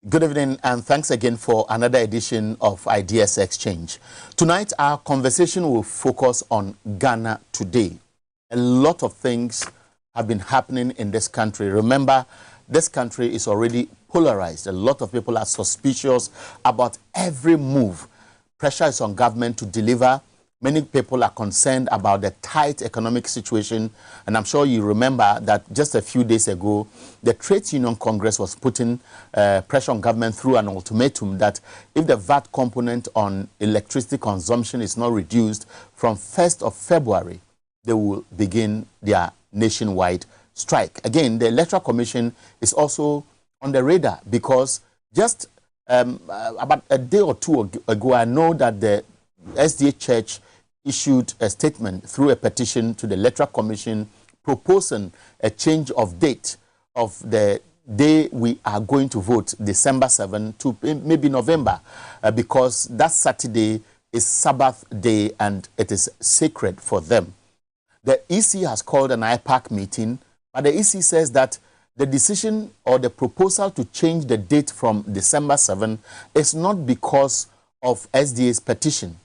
Good evening, and thanks again for another edition of Ideas Exchange. Tonight, our conversation will focus on Ghana today. A lot of things have been happening in this country. Remember, this country is already polarized. A lot of people are suspicious about every move. Pressure is on government to deliver. Many people are concerned about the tight economic situation, and I'm sure you remember that just a few days ago, the Trades Union Congress was putting pressure on government through an ultimatum that if the VAT component on electricity consumption is not reduced from 1st of February, they will begin their nationwide strike. Again, the Electoral Commission is also on the radar because just about a day or two ago, I know that the SDA Church issued a statement through a petition to the Electoral Commission proposing a change of date of the day we are going to vote, December 7 to maybe November, because that Saturday is Sabbath day and it is sacred for them. The EC has called an IPAC meeting, but the EC says that the decision or the proposal to change the date from December 7 is not because of SDA's petition.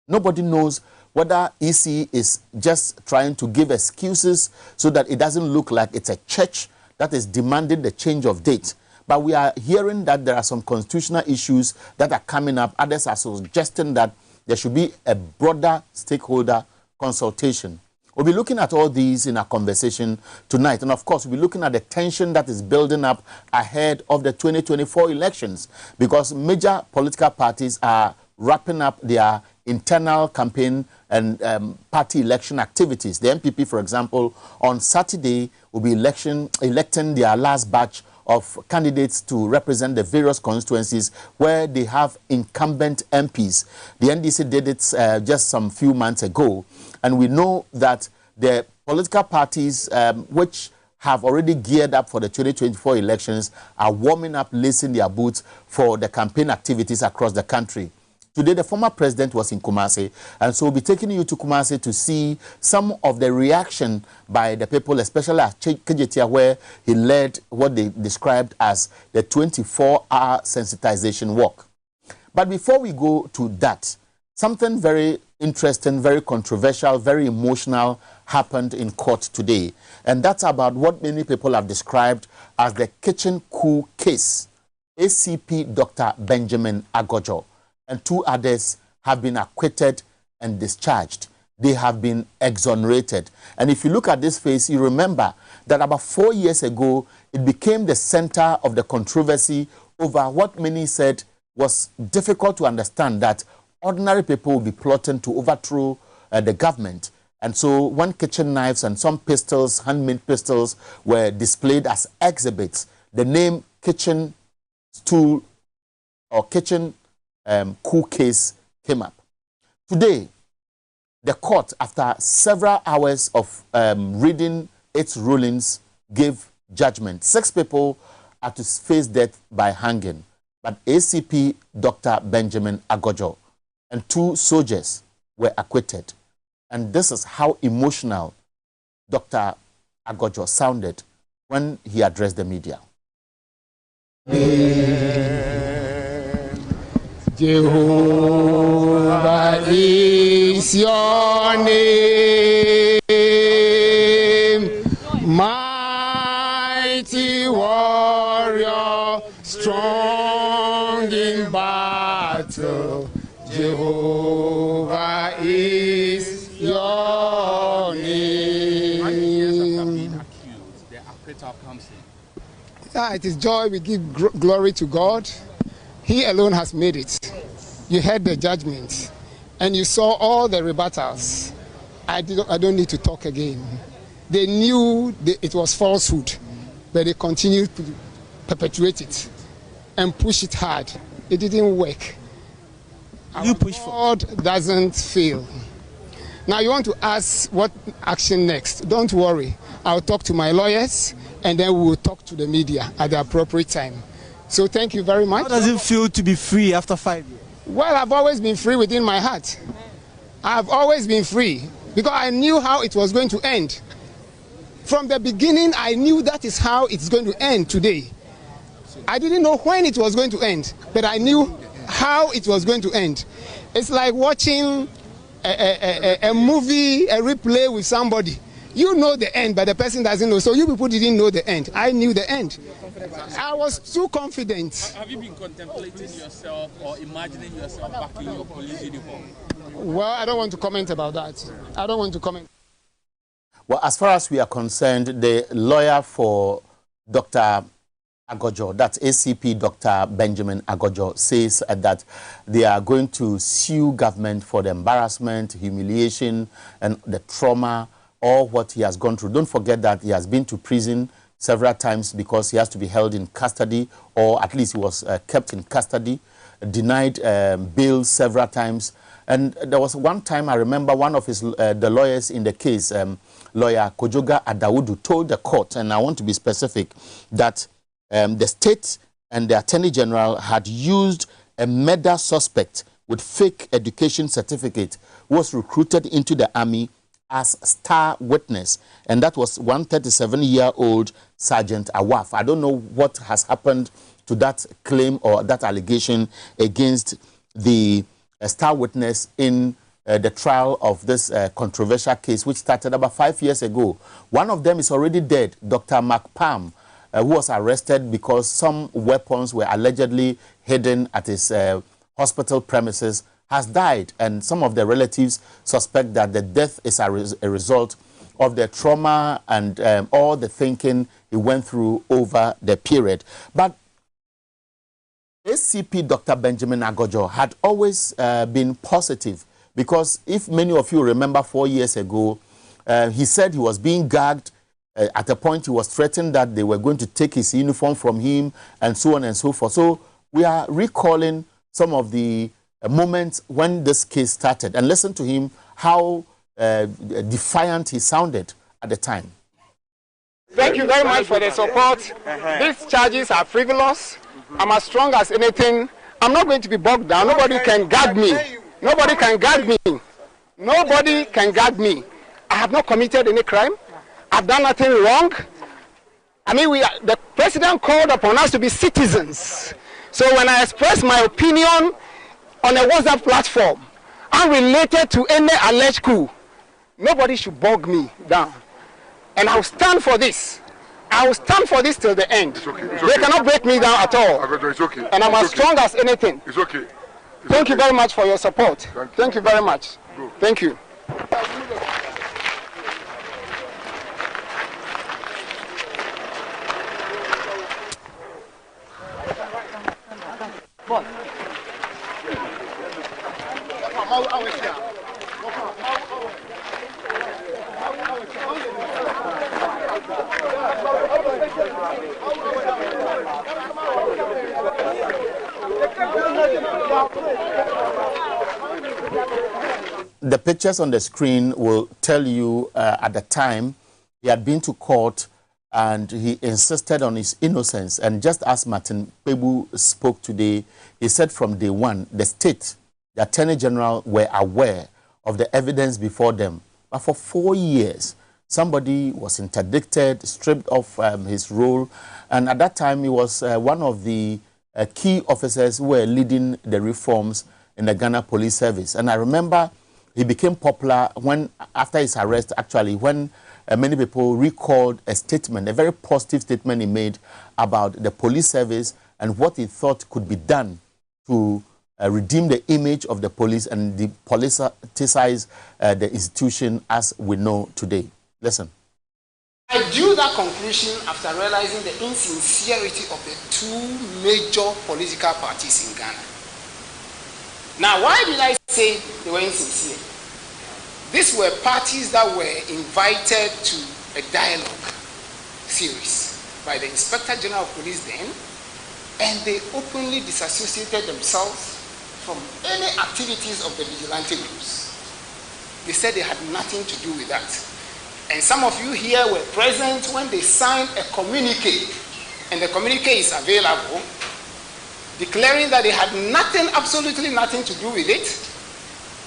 Nobody knows whether EC is just trying to give excuses so that it doesn't look like it's a church that is demanding the change of date. But we are hearing that there are some constitutional issues that are coming up. Others are suggesting that there should be a broader stakeholder consultation. We'll be looking at all these in our conversation tonight. And of course, we'll be looking at the tension that is building up ahead of the 2024 elections, because major political parties are wrapping up their internal campaign and party election activities. The MPP, for example, on Saturday will be electing their last batch of candidates to represent the various constituencies where they have incumbent MPs. The NDC did it just some few months ago, and we know that the political parties which have already geared up for the 2024 elections are warming up, lacing their boots for the campaign activities across the country. Today, the former president was in Kumasi, and so we'll be taking you to Kumasi to see some of the reaction by the people, especially at Kejetia, where he led what they described as the 24-hour sensitization walk. But before we go to that, something very interesting, very controversial, very emotional happened in court today. And that's about what many people have described as the kitchen coup case. ACP Dr. Benjamin Agojo and two others have been acquitted and discharged. They have been exonerated. And if you look at this case, you remember that about 4 years ago, it became the center of the controversy over what many said was difficult to understand, that ordinary people will be plotting to overthrow the government. And so when kitchen knives and some pistols, handmade pistols, were displayed as exhibits, the name kitchen stool or kitchen coup case came up. Today, the court, after several hours of reading its rulings, gave judgment. 6 people are to face death by hanging, but ACP Dr. Benjamin Agojo and 2 soldiers were acquitted. And this is how emotional Dr. Agojo sounded when he addressed the media. Jehovah is your name, mighty warrior, strong in battle. Jehovah is your name. 9 years after being accused, the acquittal comes in. It is joy. We give glory to God. He alone has made it. You heard the judgment, and you saw all the rebuttals. I don't need to talk again. They knew it was falsehood, but they continued to perpetuate it and push it hard. It didn't work. God doesn't fail. Now you want to ask what action next? Don't worry. I'll talk to my lawyers, and then we will talk to the media at the appropriate time. So thank you very much. How does it feel to be free after 5 years? Well, I've always been free within my heart. I've always been free because I knew how it was going to end. From the beginning, I knew that is how it's going to end today. I didn't know when it was going to end, but I knew how it was going to end. It's like watching a movie, a replay with somebody. You know the end, but the person doesn't know. So you people didn't know the end. I knew the end. I was too confident. Have you been contemplating yourself or imagining yourself back in your police uniform? Well, I don't want to comment about that. I don't want to comment. Well, as far as we are concerned, the lawyer for Dr. Agojo, that's ACP Dr. Benjamin Agojo, says that they are going to sue government for the embarrassment, humiliation, and the trauma, or what he has gone through. Don't forget that he has been to prison several times because he has to be held in custody, or at least he was kept in custody, denied bail several times. And there was one time, I remember one of his the lawyers in the case, lawyer Kojoga Adawudu, told the court, and I want to be specific, that the state and the Attorney General had used a murder suspect with fake education certificate who was recruited into the army as star witness, and that was 137-year-old Sergeant Awaf. I don't know what has happened to that claim or that allegation against the star witness in the trial of this controversial case, which started about 5 years ago. One of them is already dead, Dr. Mark Palm, who was arrested because some weapons were allegedly hidden at his hospital premises, has died, and some of the relatives suspect that the death is a result of the trauma and all the thinking he went through over the period. But ACP Dr. Benjamin Agojo had always been positive, because if many of you remember 4 years ago, he said he was being gagged. At a point, he was threatened that they were going to take his uniform from him and so on and so forth. So we are recalling some of the moments when this case started, and listen to him, how defiant he sounded at the time. Thank you very much for the support. These charges are frivolous. I'm as strong as anything. I'm not going to be bogged down. Nobody can gag me. Nobody can gag me. Nobody can gag me. I have not committed any crime. I've done nothing wrong. I mean, the president called upon us to be citizens. So when I express my opinion on a WhatsApp platform, unrelated to any alleged coup, nobody should bog me down. And I'll stand for this. I will stand for this till the end. It's okay. They cannot break me down at all. It's okay. And I'm as strong as anything. It's okay. Thank you very much for your support. Thank you very much. Thank you. The pictures on the screen will tell you at the time he had been to court and he insisted on his innocence. And just as Martin Pebu spoke today, he said from day one, the state, the Attorney General, were aware of the evidence before them. But for 4 years, somebody was interdicted, stripped of his role. And at that time, he was one of the key officers who were leading the reforms in the Ghana Police Service. And I remember he became popular when, after his arrest, actually, when many people recalled a statement, a very positive statement he made about the police service and what he thought could be done to redeem the image of the police and depoliticize the institution as we know today. Listen. I drew that conclusion after realizing the insincerity of the two major political parties in Ghana. Now, why did I say they were insincere? These were parties that were invited to a dialogue series by the Inspector General of Police then, and they openly disassociated themselves from any activities of the vigilante groups. They said they had nothing to do with that. And some of you here were present when they signed a communique, and the communique is available, declaring that they had nothing, absolutely nothing to do with it.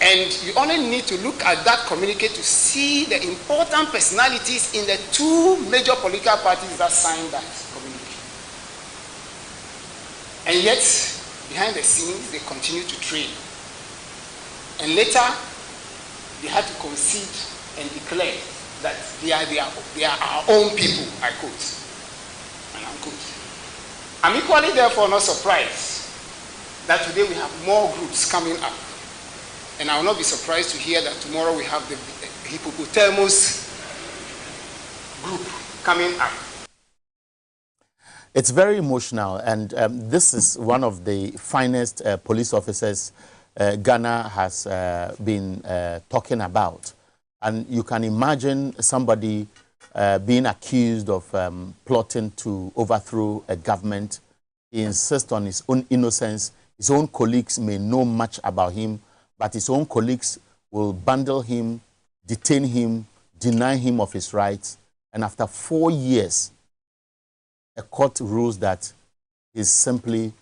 And you only need to look at that communique to see the important personalities in the two major political parties that signed that communique. And yet, behind the scenes, they continue to train. And later, they had to concede and declare that they are our own people, I quote, and unquote. I'm equally, therefore, not surprised that today we have more groups coming up. And I will not be surprised to hear that tomorrow we have the hippopotamus group coming up. It's very emotional, and this is one of the finest police officers Ghana has been talking about. And you can imagine somebody being accused of plotting to overthrow a government. He insists on his own innocence. His own colleagues may know much about him, but his own colleagues will bundle him, detain him, deny him of his rights. And after 4 years, a court rules that he's simply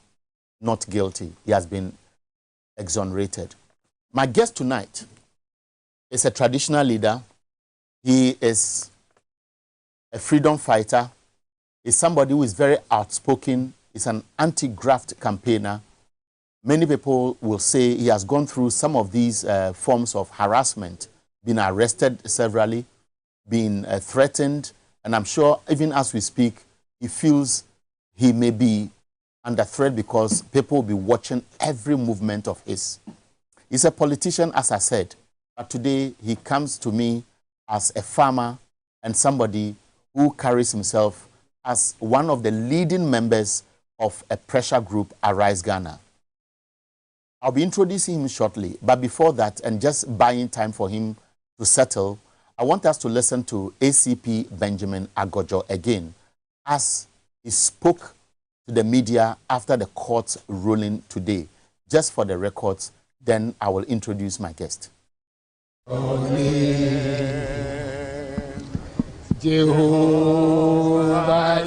not guilty. He has been exonerated. My guest tonight is a traditional leader. He is a freedom fighter. He's somebody who is very outspoken. He's an anti-graft campaigner. Many people will say he has gone through some of these forms of harassment, been arrested severally, been threatened, and I'm sure even as we speak, he feels he may be under threat because people will be watching every movement of his. He's a politician, as I said, but today he comes to me as a farmer and somebody who carries himself as one of the leading members of a pressure group, Arise Ghana. I'll be introducing him shortly, but before that, and just buying time for him to settle, I want us to listen to ACP Benjamin Agojo again, as he spoke to the media after the court's ruling today. Just for the records, then I will introduce my guest. Jehovah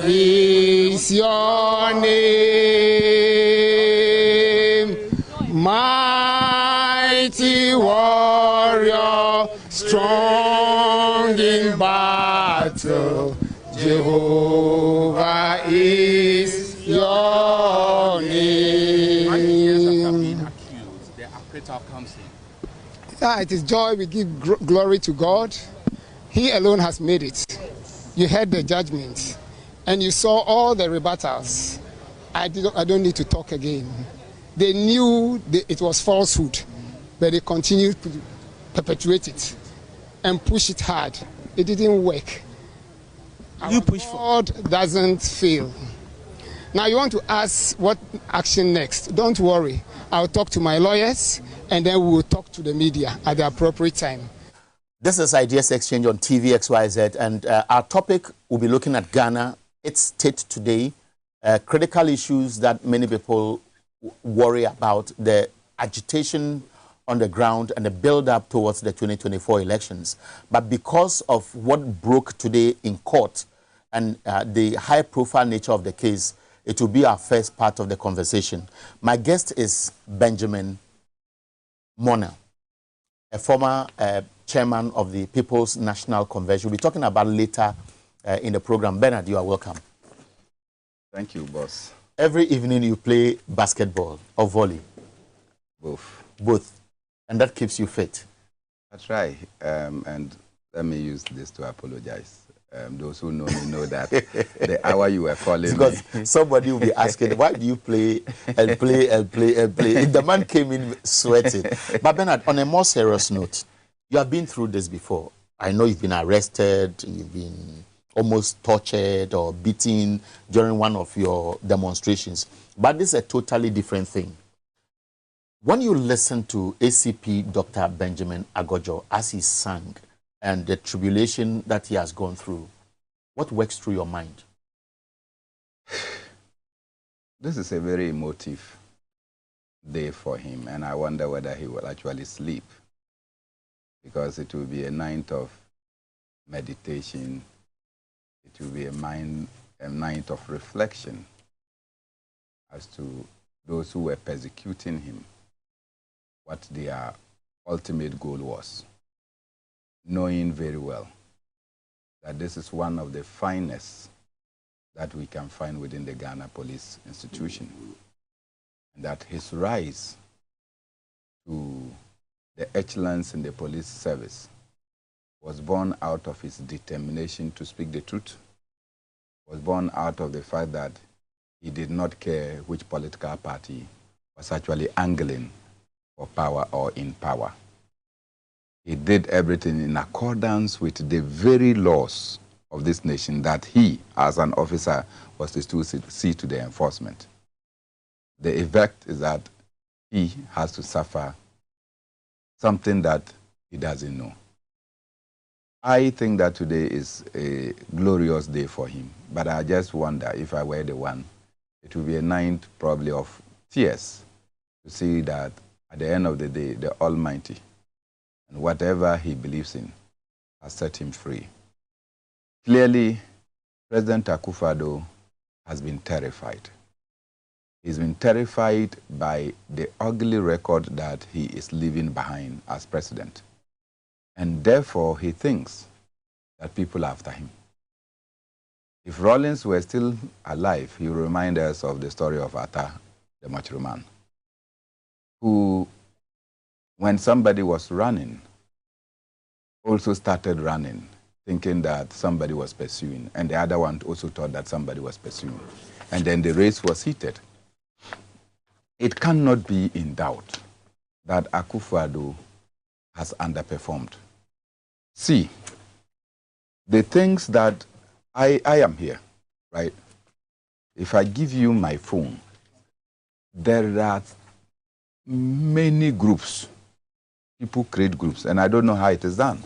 is your name, mighty warrior, strong in battle. Jehovah is your name. 9 years after being accused, the acquittal comes in. It is joy. We give glory to God. He alone has made it. You heard the judgment, and you saw all the rebuttals. I don't need to talk again. They knew it was falsehood, but they continued to perpetuate it and push it hard. It didn't work. You push for. God doesn't fail. Now you want to ask what action next? Don't worry. I'll talk to my lawyers, and then we will talk to the media at the appropriate time. This is Ideas Exchange on TV XYZ, and our topic will be looking at Ghana, its state today, critical issues that many people worry about, the agitation on the ground and the build-up towards the 2024 elections. But because of what broke today in court and the high-profile nature of the case, it will be our first part of the conversation. My guest is Benjamin Mona, a former chairman of the People's National Convention. We'll be talking about later in the program. Bernard, you are welcome. Thank you, boss. Every evening you play basketball or volley? Both. Both. And that keeps you fit? That's right. And let me use this to apologize. Those who know me know that the hour you were calling because me. Somebody will be asking, why do you play and play and play and play? The man came in sweating. But Bernard, on a more serious note, you have been through this before. I know you've been arrested, you've been almost tortured or beaten during one of your demonstrations. But this is a totally different thing. When you listen to ACP Dr. Benjamin Agojo as he sang and the tribulation that he has gone through, what works through your mind? This is a very emotive day for him, and I wonder whether he will actually sleep, because it will be a night of meditation. It will be a night of reflection as to those who were persecuting him, what their ultimate goal was, knowing very well that this is one of the finest that we can find within the Ghana police institution. that his rise to the excellence in the police service was born out of his determination to speak the truth, was born out of the fact that he did not care which political party was actually angling for power or in power. He did everything in accordance with the very laws of this nation that he, as an officer, was to see to the enforcement. The effect is that he has to suffer something that he doesn't know. I think that today is a glorious day for him, but I just wonder if I were the one, it would be a night probably of tears to see that at the end of the day, the Almighty and whatever he believes in has set him free. Clearly, President Akufo-Addo has been terrified. He's been terrified by the ugly record that he is leaving behind as president. And therefore, he thinks that people are after him. If Rawlings were still alive, he would remind us of the story of Atta, the Machuruman, who, when somebody was running, also started running, thinking that somebody was pursuing, and the other one also thought that somebody was pursuing. And then the race was heated. It cannot be in doubt that Akufo-Addo has underperformed. See, the things that I am here, right? If I give you my phone, there are many groups. People create groups, and I don't know how it is done.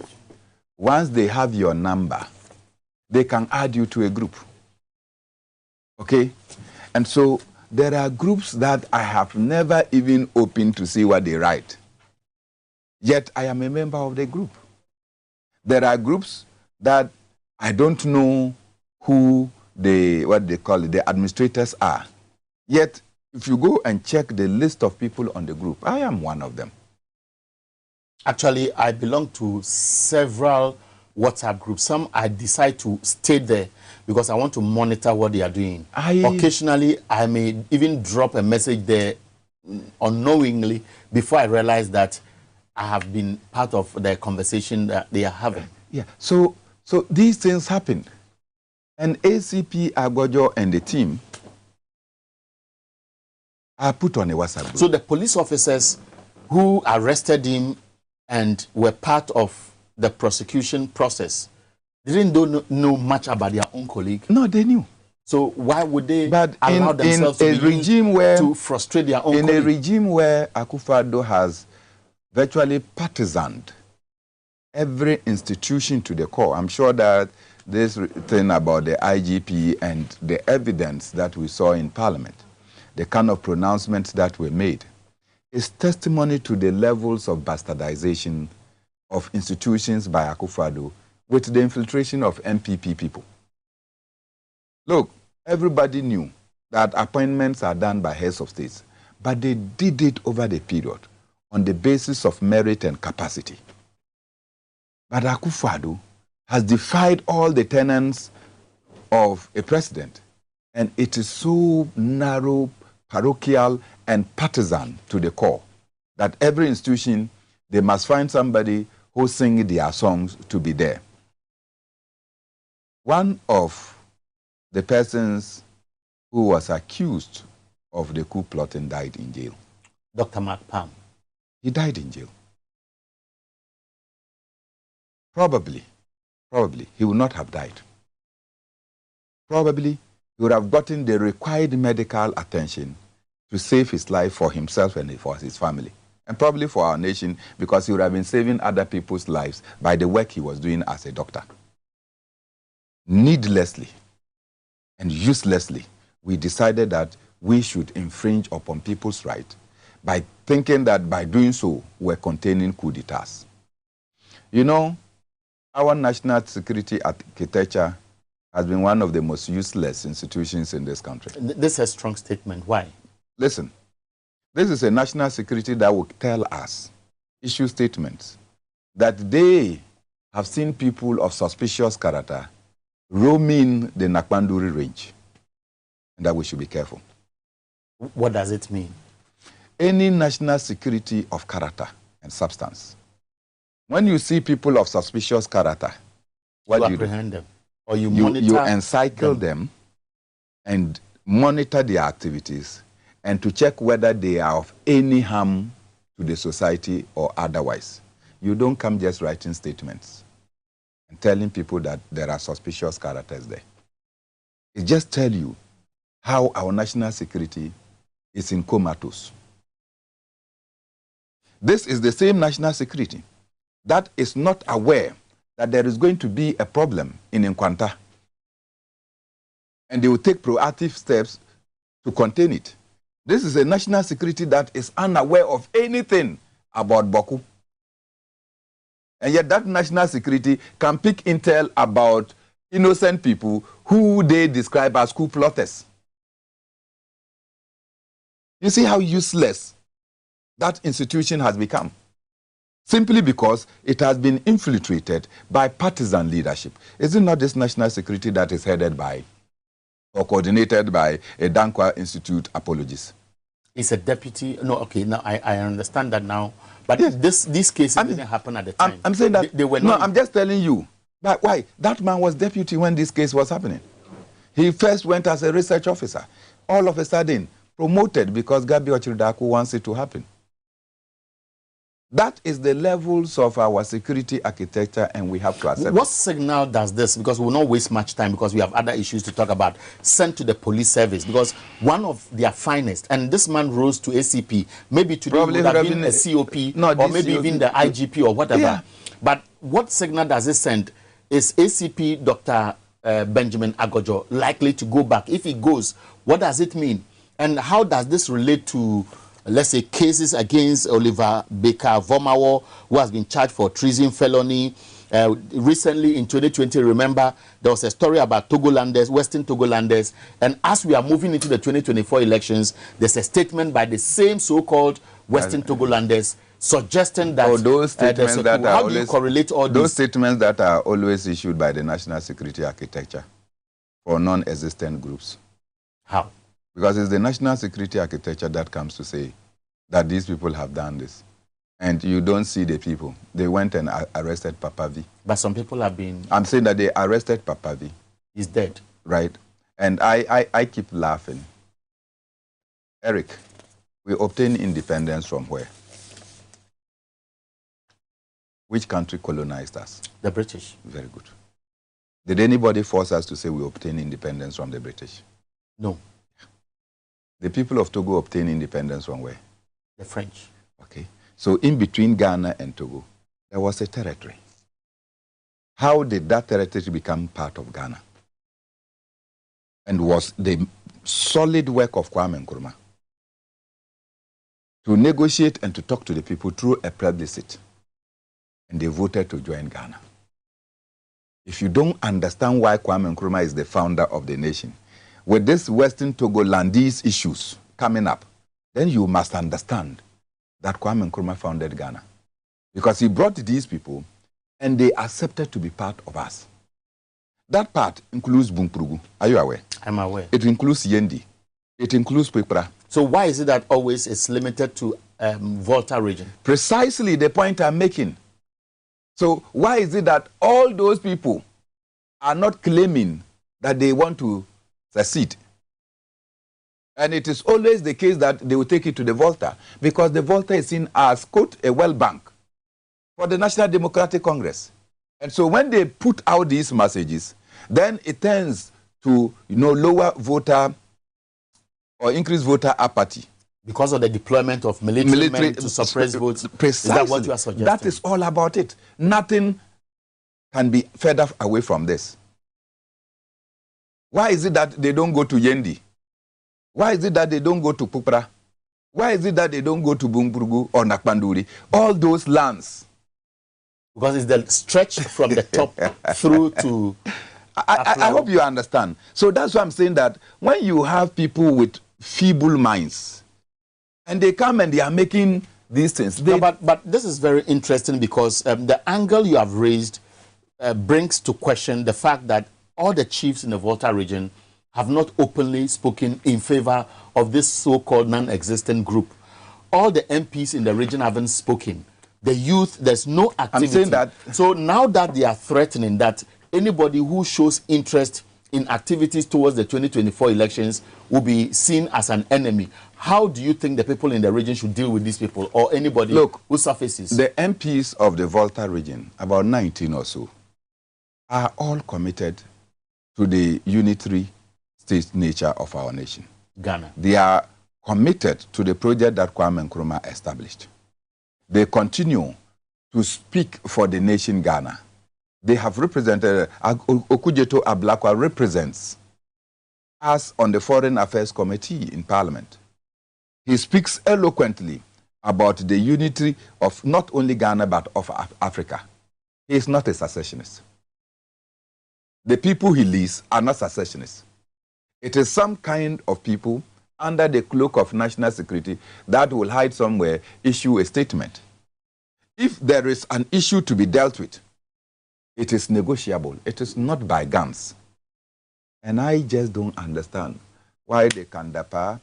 Once they have your number, they can add you to a group. Okay? And so there are groups that I have never even opened to see what they write. Yet I am a member of the group. There are groups that I don't know who what they call it, the administrators are. Yet, if you go and check the list of people on the group, I am one of them. Actually, I belong to several WhatsApp groups. Some I decide to stay there because I want to monitor what they are doing. Occasionally, I may even drop a message there unknowingly before I realize that I have been part of the conversation that they are having. Yeah, so these things happen. And ACP Agbojo and the team are put on a WhatsApp group. So the police officers who arrested him and were part of the prosecution process didn't know much about their own colleague? No, they knew. So why would they allow themselves to frustrate their own colleague? In a regime where Akufo-Addo has virtually partisaned every institution to the core, I'm sure that this thing about the IGP and the evidence that we saw in Parliament, the kind of pronouncements that were made, is testimony to the levels of bastardization of institutions by Akufo-Addo with the infiltration of MPP people. Look, everybody knew that appointments are done by heads of states, but they did it over the period on the basis of merit and capacity. But Akufo-Addo has defied all the tenets of a president, and it is so narrow, parochial, and partisan to the core that every institution, they must find somebody who sings their songs to be there. One of the persons who was accused of the coup plotting died in jail. Dr. Mark Palm. He died in jail. Probably, he would not have died. Probably, he would have gotten the required medical attention to save his life for himself and for his family. And probably for our nation, because he would have been saving other people's lives by the work he was doing as a doctor. Needlessly and uselessly, we decided that we should infringe upon people's rights by thinking that by doing so, we're containing coup d'etats. You know, our national security architecture has been one of the most useless institutions in this country. This is a strong statement. Why? Listen, this is a national security that will tell us, issue statements, that they have seen people of suspicious character roaming the Nakpanduri range, and that we should be careful. What does it mean? any national security of character and substance. When you see people of suspicious character, what you do you apprehend do? them, or you monitor you encircle them and monitor their activities and to check whether they are of any harm to the society or otherwise. You don't come just writing statements and telling people that there are suspicious characters there. It just tells you how our national security is in comatose. This is the same national security that is not aware that there is going to be a problem in Nkwanta. And they will take proactive steps to contain it. This is a national security that is unaware of anything about Boku. And yet that national security can pick intel about innocent people who they describe as coup plotters. You see how useless that institution has become, simply because it has been infiltrated by partisan leadership. Is it not this national security that is headed by or coordinated by a Dankwa Institute apologist? It's a deputy. No, okay, now I understand that now. But yes. These cases didn't happen at the time. I'm saying that they were no, not. I'm just telling you. But why? That man was deputy when this case was happening. He first went as a research officer. All of a sudden, promoted because Gabi Ochiridaku wants it to happen. That is the levels of our security architecture, and we have to accept What signal does this, because we will not waste much time because we have other issues to talk about, send to the police service? Because one of their finest, and this man rose to ACP, maybe today would have been a COP, or maybe even the IGP or whatever. Yeah. But what signal does it send? Is ACP Dr. Benjamin Agojo likely to go back? If he goes, what does it mean? And how does this relate to, let's say, cases against Oliver Baker-Vomawo, who has been charged for treason felony? Recently, in 2020, remember, there was a story about Togolanders, Western Togolanders, and as we are moving into the 2024 elections, there's a statement by the same so-called Western Togolanders suggesting that those statements that how do you correlate all those these statements that are always issued by the national security architecture for non-existent groups? How? Because it's the national security architecture that comes to say that these people have done this. And you don't see the people. They went and arrested Papavi. But some people have been... I'm saying that they arrested Papavi. He's dead. Right. And I keep laughing. Eric, we obtained independence from where? Which country colonized us? The British. Very good. Did anybody force us to say we obtained independence from the British? No. The people of Togo obtained independence from where? The French. Okay. So in between Ghana and Togo, there was a territory. How did that territory become part of Ghana? And was the solid work of Kwame Nkrumah to negotiate and to talk to the people through a plebiscite. And they voted to join Ghana. If you don't understand why Kwame Nkrumah is the founder of the nation, with this Western Togolandese issues coming up, then you must understand that Kwame Nkrumah founded Ghana. Because he brought these people and they accepted to be part of us. That part includes Bunkpurugu. Are you aware? I'm aware. It includes Yendi. It includes Pekpra. So why is it that always it's limited to Volta region? Precisely the point I'm making. So why is it that all those people are not claiming that they want to secede? And it is always the case that they will take it to the Volta, because the Volta is seen as, quote, a well bank for the National Democratic Congress. And so when they put out these messages, then it tends to, lower voter or increase voter apathy. Because of the deployment of military men to suppress votes? Precisely. Is that what you are suggesting? That is all about it. Nothing can be further away from this. Why is it that they don't go to Yendi? Why is it that they don't go to Pupra? Why is it that they don't go to Bunkpurugu or Nakpanduri? All those lands. Because it's the stretch from the top through to... I hope you understand. So that's why I'm saying that when you have people with feeble minds, and they come and they are making these things. No, but this is very interesting because the angle you have raised brings to question the fact that all the chiefs in the Volta region have not openly spoken in favor of this so-called non-existent group. all the MPs in the region haven't spoken. The youth, there's no activity. I'm saying that. So now that they are threatening that anybody who shows interest in activities towards the 2024 elections will be seen as an enemy, how do you think the people in the region should deal with these people or anybody who surfaces? The MPs of the Volta region, about 19 or so, are all committed to the unitary state nature of our nation. Ghana. They are committed to the project that Kwame Nkrumah established. They continue to speak for the nation Ghana. They have represented, Okujeto Ablakwa represents us on the Foreign Affairs Committee in Parliament. He speaks eloquently about the unity of not only Ghana but of Africa. He is not a secessionist. The people he leads are not secessionists. It is some kind of people under the cloak of national security that will hide somewhere, issue a statement. If there is an issue to be dealt with, it is negotiable. It is not by guns. And I just don't understand why the Kandapa-led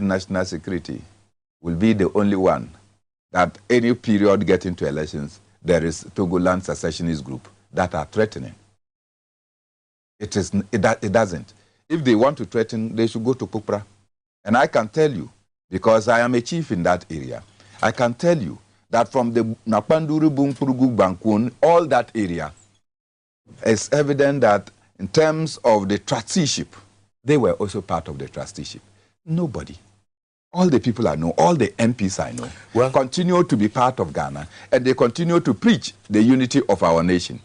national security will be the only one that any period getting to elections, there is Togoland secessionist group that are threatening. It doesn't. If they want to threaten, they should go to Kupra. And I can tell you, because I am a chief in that area, I can tell you that from the Napanduru, Bumpurugu, Bankun, all that area, it's evident that in terms of the trusteeship, they were also part of the trusteeship. Nobody. All the people I know, all the MPs I know, continue to be part of Ghana, and they continue to preach the unity of our nation.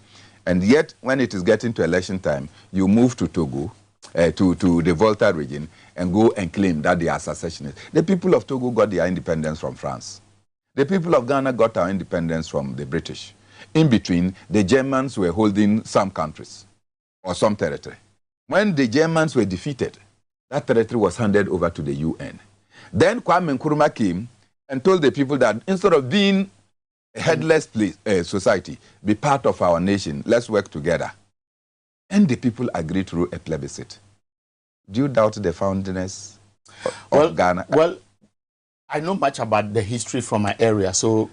And yet, when it is getting to election time, you move to Togo, to the Volta region, and go and claim that they are secessionists. The people of Togo got their independence from France. The people of Ghana got our independence from the British. In between, the Germans were holding some countries or some territory. When the Germans were defeated, that territory was handed over to the UN. Then Kwame Nkrumah came and told the people that instead of being a headless society, be part of our nation, let's work together. And the people agreed through a plebiscite. Do you doubt the foundness of Ghana? Well, I know much about the history from my area, so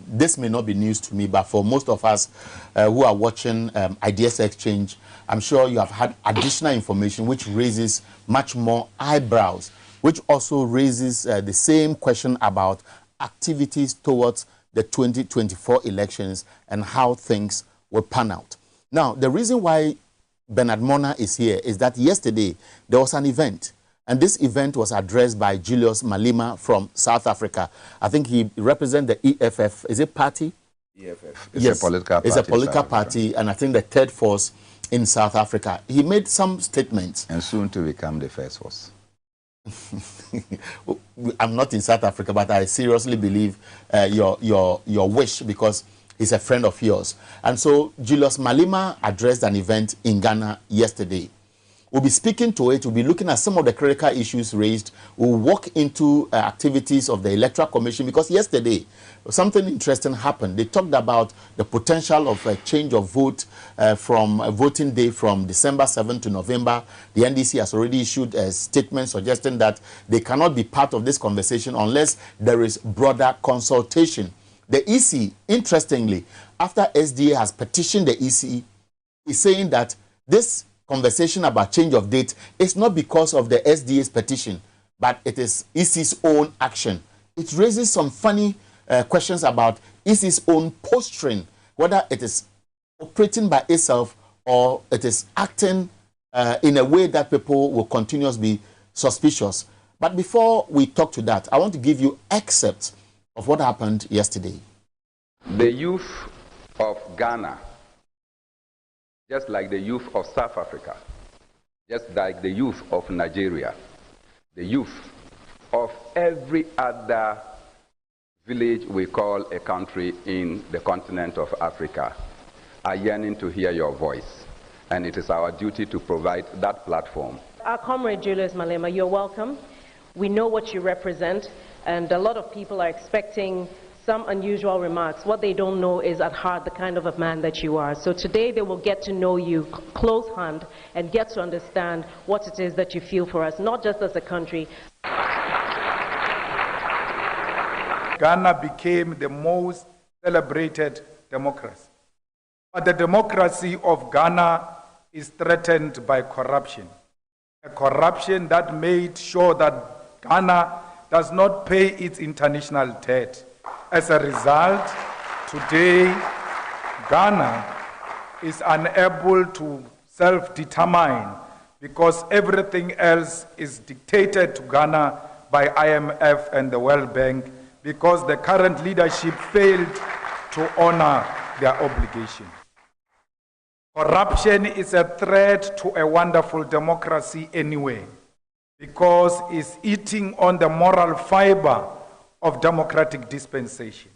this may not be news to me, but for most of us who are watching Ideas Exchange, I'm sure you have had additional information which raises much more eyebrows, which also raises the same question about activities towards the 2024 elections and how things will pan out. Now, the reason why Bernard Mona is here is that yesterday there was an event, and this event was addressed by Julius Malema from South Africa. I think he represents the EFF. Is it party? EFF. It's a political party. It's a political party, and I think the third force in South Africa. He made some statements. And soon to become the first force. I'm not in South Africa, but I seriously believe your wish, because he's a friend of yours. And so Julius Malema addressed an event in Ghana yesterday. We'll be speaking to it. We'll be looking at some of the critical issues raised. We'll walk into activities of the Electoral Commission, because yesterday something interesting happened. They talked about the potential of a change of vote from a voting day from December 7 to November. The NDC has already issued a statement suggesting that they cannot be part of this conversation unless there is broader consultation. The EC, interestingly, after SDA has petitioned the EC, is saying that this conversation about change of date is not because of the SDA's petition, but it is EC's own action. It raises some funny questions about EC's own posturing, whether it is operating by itself or it is acting in a way that people will continuously be suspicious. But before we talk to that, I want to give you excerpts of what happened yesterday. The youth of Ghana, just like the youth of South Africa, just like the youth of Nigeria, the youth of every other village we call a country in the continent of Africa, are yearning to hear your voice. And it is our duty to provide that platform. Our comrade Julius Malema, you're welcome. We know what you represent, and a lot of people are expecting some unusual remarks. What they don't know is at heart the kind of a man that you are. So today they will get to know you close hand and get to understand what it is that you feel for us, not just as a country. Ghana became the most celebrated democracy. But the democracy of Ghana is threatened by corruption. A corruption that made sure that Ghana does not pay its international debt. As a result, today, Ghana is unable to self-determine because everything else is dictated to Ghana by IMF and the World Bank because the current leadership failed to honor their obligation. Corruption is a threat to a wonderful democracy anyway because it's eating on the moral fiber of democratic dispensation.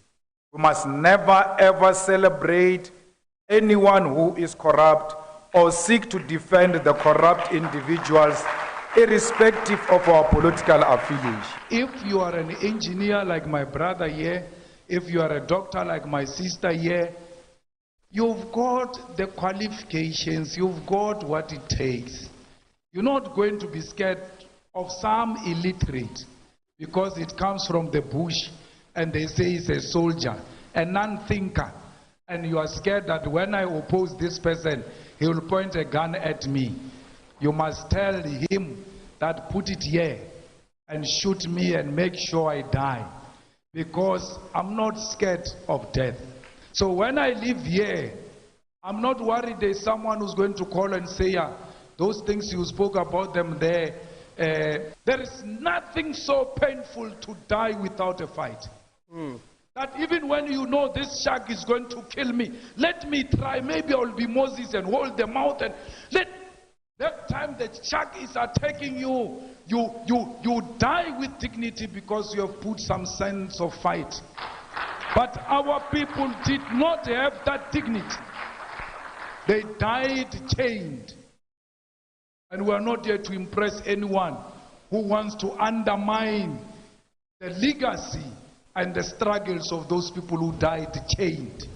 We must never ever celebrate anyone who is corrupt or seek to defend the corrupt individuals irrespective of our political affiliation. If you are an engineer like my brother here, if you are a doctor like my sister here, you've got the qualifications, you've got what it takes. You're not going to be scared of some illiterate because it comes from the bush and they say he's a soldier, a non-thinker, and you are scared that when I oppose this person, he will point a gun at me. You must tell him that put it here and shoot me and make sure I die, because I'm not scared of death. So when I live here, I'm not worried there's someone who's going to call and say, those things you spoke about them there, there is nothing so painful to die without a fight. That even when you know this shark is going to kill me, let me try, maybe I'll be Moses and hold the mouth and let that time the shark is attacking you, you die with dignity because you have put some sense of fight. But our people did not have that dignity. They died chained. And we are not here to impress anyone who wants to undermine the legacy and the struggles of those people who died chained.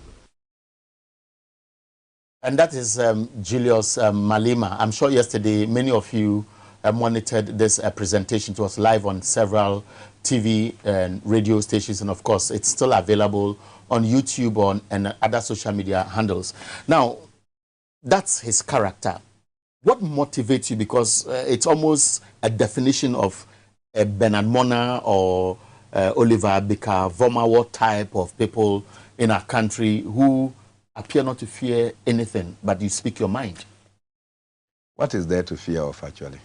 And that is Julius Malema. I'm sure yesterday many of you monitored this presentation. It was live on several TV and radio stations, and of course it's still available on YouTube and other social media handles. Now, that's his character. What motivates you? Because it's almost a definition of a Bernard Mona or Oliver Bika-Vomawo type of people in our country who appear not to fear anything, but you speak your mind. What is there to fear of, actually?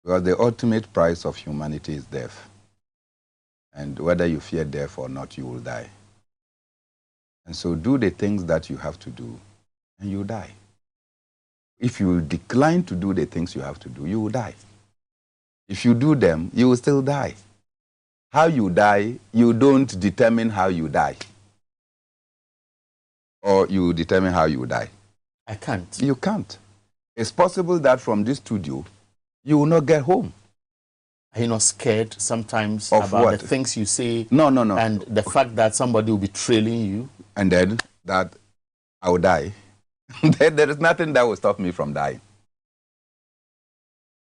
Because the ultimate price of humanity is death. And whether you fear death or not, you will die. And so do the things that you have to do, and you die. If you decline to do the things you have to do, you will die. If you do them, you will still die. How you die, you don't determine how you die. Or you determine how you die. I can't. You can't. It's possible that from this studio, you will not get home. Are you not scared sometimes of about what? the things you say? No. And the fact that somebody will be trailing you? And then that I will die. There is nothing that will stop me from dying.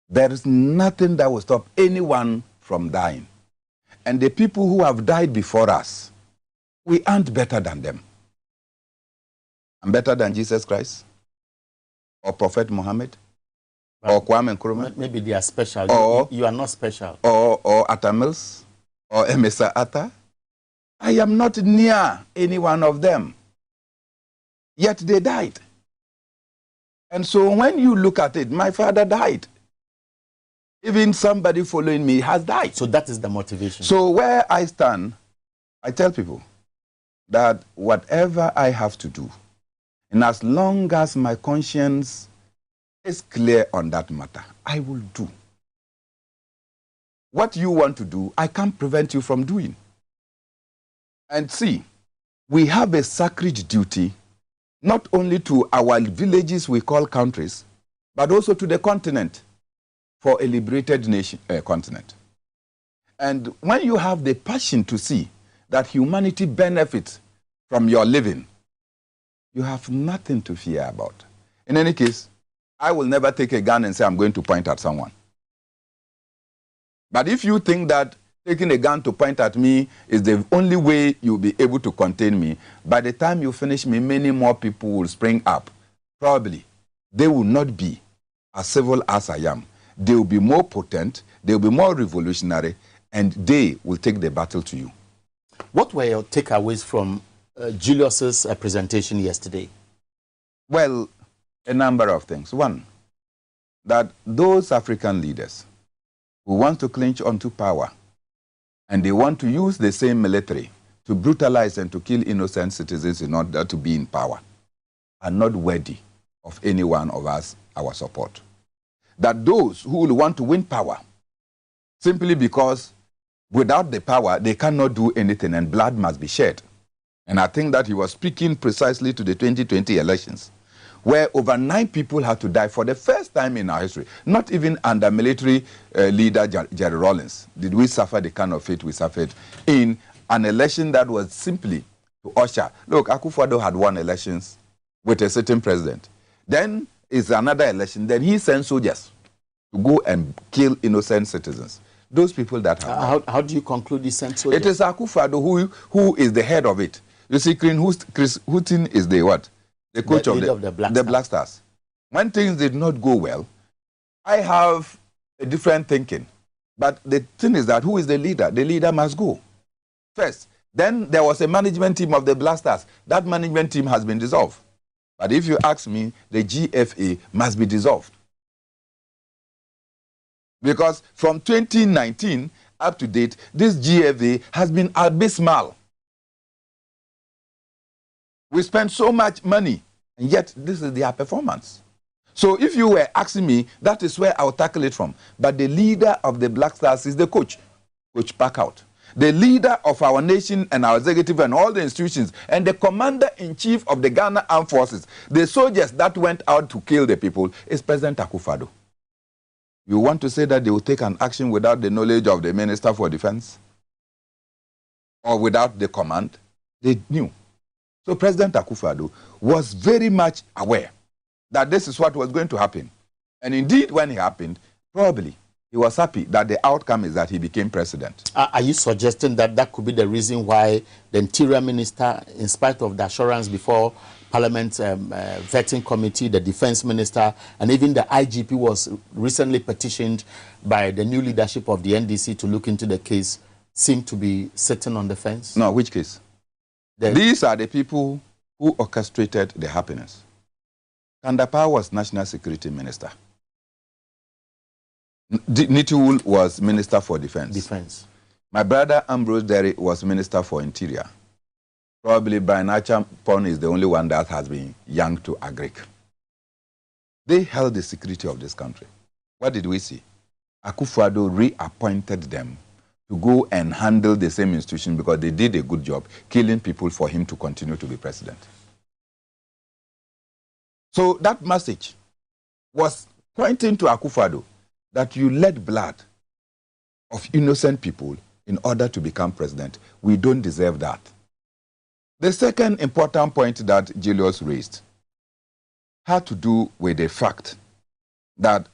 There is nothing that will stop anyone from dying. And the people who have died before us, we aren't better than them. I'm better than Jesus Christ, or Prophet Muhammad, or Kwame Nkrumah. Maybe they are special. Or you are not special. Or Atta Mills, or Emesa Atta. I am not near any one of them. Yet they died. And so when you look at it, my father died. Even somebody following me has died. So that is the motivation. So where I stand, I tell people that whatever I have to do, and as long as my conscience is clear on that matter, I will do. What you want to do, I can't prevent you from doing. And see, we have a sacred duty not only to our villages we call countries, but also to the continent, for a liberated nation, continent. And when you have the passion to see that humanity benefits from your living, you have nothing to fear about. In any case, I will never take a gun and say I'm going to point at someone. But if you think that taking a gun to point at me is the only way you'll be able to contain me. By the time you finish me, many more people will spring up. Probably, they will not be as civil as I am. They will be more potent, they will be more revolutionary, and they will take the battle to you. What were your takeaways from Julius's presentation yesterday? Well, a number of things. One, that those African leaders who want to clinch onto power and they want to use the same military to brutalize and to kill innocent citizens in order to be in power are not worthy of any one of us, our support. That those who will want to win power simply because without the power they cannot do anything and blood must be shed. And I think that he was speaking precisely to the 2020 elections, where over 9 people had to die for the first time in our history. Not even under military leader Jerry Rawlings did we suffer the kind of fate we suffered in an election that was simply to usher. Look, Akufo-Addo had won elections with a certain president. Then is another election. Then he sent soldiers to go and kill innocent citizens. Those people that have... How do you conclude he sent soldiers? It is Akufo-Addo who is the head of it. You see, Chris Hutin is the what? The coach of the Black Stars. When things did not go well, I have a different thinking. But the thing is that who is the leader? The leader must go first. Then there was a management team of the Black Stars. That management team has been dissolved. But if you ask me, the GFA must be dissolved. Because from 2019 up to date, this GFA has been abysmal. We spent so much money, and yet this is their performance. So if you were asking me, that is where I'll tackle it from. But the leader of the Black Stars is the coach, Coach Packout. The leader of our nation and our executive and all the institutions, and the commander-in-chief of the Ghana Armed Forces, the soldiers that went out to kill the people, is President Akufo-Addo. You want to say that they will take an action without the knowledge of the Minister for Defense? Or without the command? They knew. So President Akufo-Addo was very much aware that this is what was going to happen. And indeed, when it happened, probably he was happy that the outcome is that he became president. Are you suggesting that that could be the reason why the Interior Minister, in spite of the assurance before Parliament vetting committee, the Defense Minister, and even the IGP was recently petitioned by the new leadership of the NDC to look into the case, seem to be sitting on the fence? No, which case? These are the people who orchestrated the happiness. Kandapa was National Security Minister. Nitiwul was Minister for Defense. My brother Ambrose Derry was Minister for Interior. Probably Brian Achapon is the only one that has been young to agric. They held the security of this country. What did we see? Akufo-Addo reappointed them to go and handle the same institution because they did a good job killing people for him to continue to be president. So that message was pointing to Akufo-Addo that you let blood of innocent people in order to become president. We don't deserve that. The second important point that Julius raised had to do with the fact that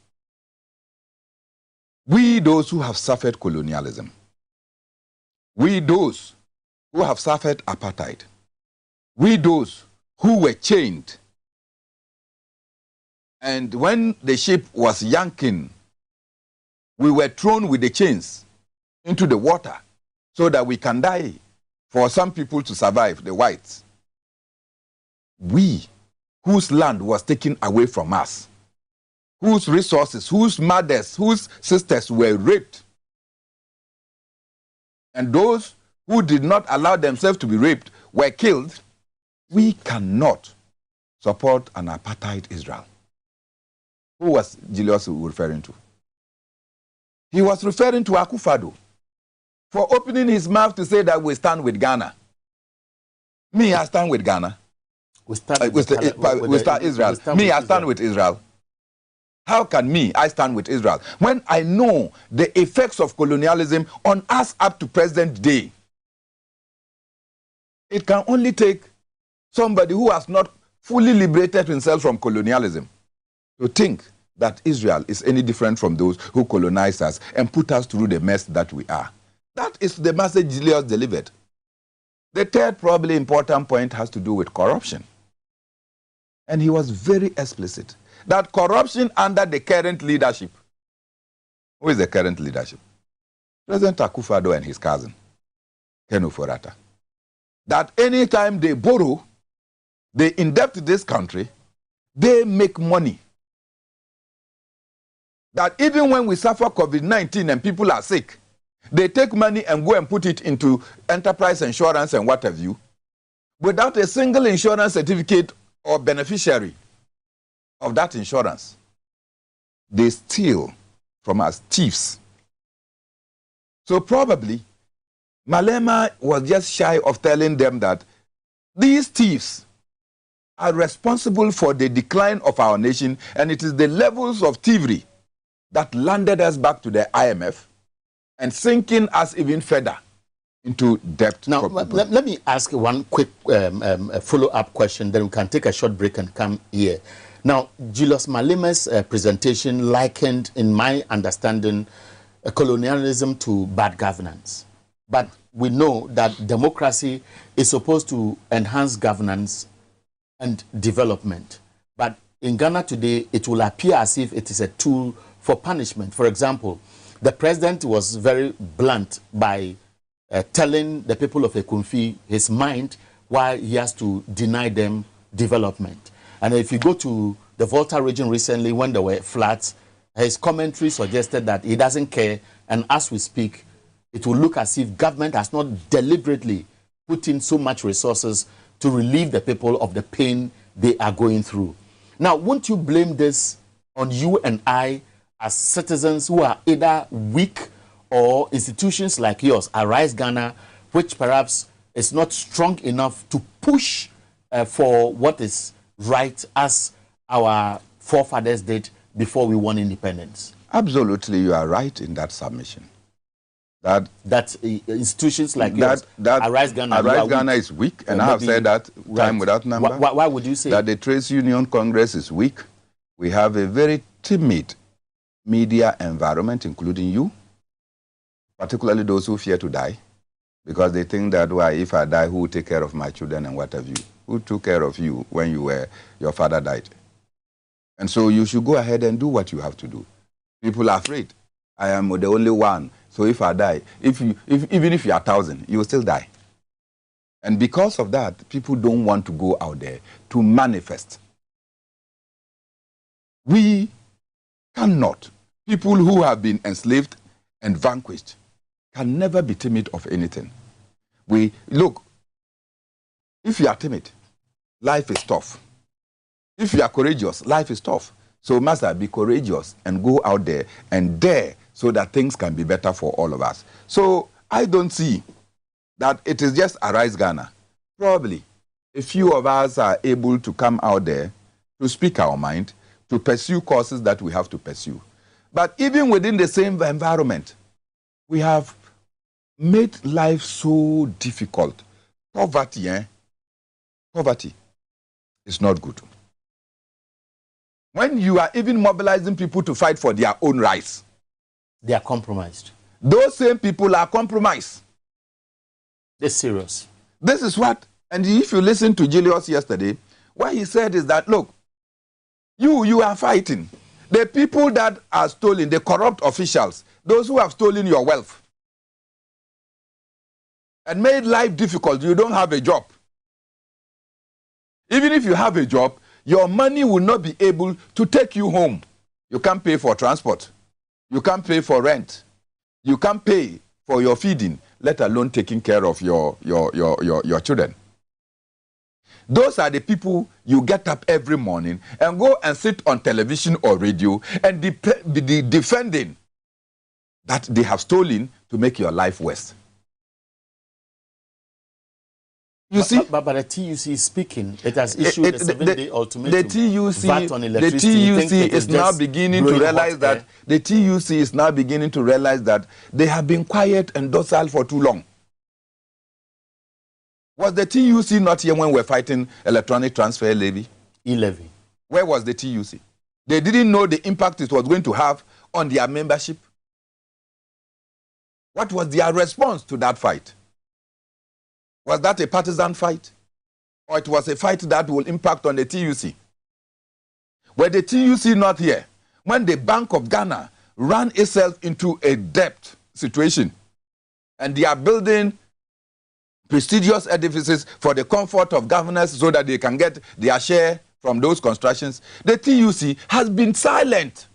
we, those who have suffered colonialism, we, those who have suffered apartheid, we, those who were chained, and when the ship was yanking, we were thrown with the chains into the water so that we can die for some people to survive, the whites. We, whose land was taken away from us, whose resources, whose mothers, whose sisters were raped, and those who did not allow themselves to be raped were killed, we cannot support an apartheid Israel. Who was Julius referring to? He was referring to Akufo-Addo for opening his mouth to say that we stand with Ghana. Me, I stand with Ghana. We stand with Israel. Me, I stand with Israel. How can me, I stand with Israel, when I know the effects of colonialism on us up to present day? It can only take somebody who has not fully liberated himself from colonialism to think that Israel is any different from those who colonized us and put us through the mess that we are. That is the message Julius delivered. The third probably important point has to do with corruption. And he was very explicit that corruption under the current leadership. Who is the current leadership? President Akufo-Addo and his cousin, Ken Ofori-Atta. That anytime they borrow, they indebt this country, they make money. That even when we suffer COVID-19 and people are sick, they take money and go and put it into enterprise insurance and what have you, without a single insurance certificate or beneficiary of that insurance. They steal from us, thieves. So probably, Malema was just shy of telling them that these thieves are responsible for the decline of our nation, and it is the levels of thievery that landed us back to the IMF and sinking us even further into debt. Now, let me ask one quick follow-up question, then we can take a short break and come here. Now, Julius Malema's presentation likened, in my understanding, colonialism to bad governance. But we know that democracy is supposed to enhance governance and development. But in Ghana today, it will appear as if it is a tool for punishment. For example, the president was very blunt by telling the people of Ekumfi his mind why he has to deny them development. And if you go to the Volta region recently when there were floods, his commentary suggested that he doesn't care, and as we speak, it will look as if government has not deliberately put in so much resources to relieve the people of the pain they are going through. Now, won't you blame this on you and I as citizens who are either weak, or institutions like yours, Arise Ghana, which perhaps is not strong enough to push for what is right as our forefathers did before we won independence? Absolutely, you are right in that submission. That institutions like yours, Arise Ghana is weak, and I have said that time without number. Why would you say that? The Trades Union Congress is weak. We have a very timid media environment, including you, particularly those who fear to die, because they think that, why, if I die, who will take care of my children and what have you? Who took care of you when your father died? And so you should go ahead and do what you have to do. People are afraid. I am the only one. So if I die, even if you are 1,000, you will still die. And because of that, people don't want to go out there to manifest. We cannot. People who have been enslaved and vanquished can never be timid of anything. Look, if you are timid, life is tough. If you are courageous, life is tough. So master, be courageous and go out there and dare, so that things can be better for all of us. So I don't see that it is just Arise Ghana. Probably a few of us are able to come out there to speak our mind, to pursue causes that we have to pursue. But even within the same environment, we have made life so difficult. Poverty is not good. When you are even mobilizing people to fight for their own rights, they are compromised. Those same people are compromised. They're serious. This is what, and if you listen to Julius yesterday, what he said is that, look, you are fighting. The people that are stolen, the corrupt officials, those who have stolen your wealth and made life difficult, you don't have a job. Even if you have a job, your money will not be able to take you home. You can't pay for transport. You can't pay for rent. You can't pay for your feeding, let alone taking care of your children. Those are the people you get up every morning and go and sit on television or radio and be defending that they have stolen to make your life worse. You see? But the TUC is speaking. It has issued a 7-day ultimatum. The TUC is now beginning to realize that the TUC is now beginning to realize that they have been quiet and docile for too long. Was the TUC not here when we were fighting electronic transfer levy? E-levy. Where was the TUC? They didn't know the impact it was going to have on their membership. What was their response to that fight? Was that a partisan fight? Or it was a fight that will impact on the TUC? Were the TUC not here when the Bank of Ghana ran itself into a debt situation and they are building prestigious edifices for the comfort of governors so that they can get their share from those constructions? The TUC has been silent.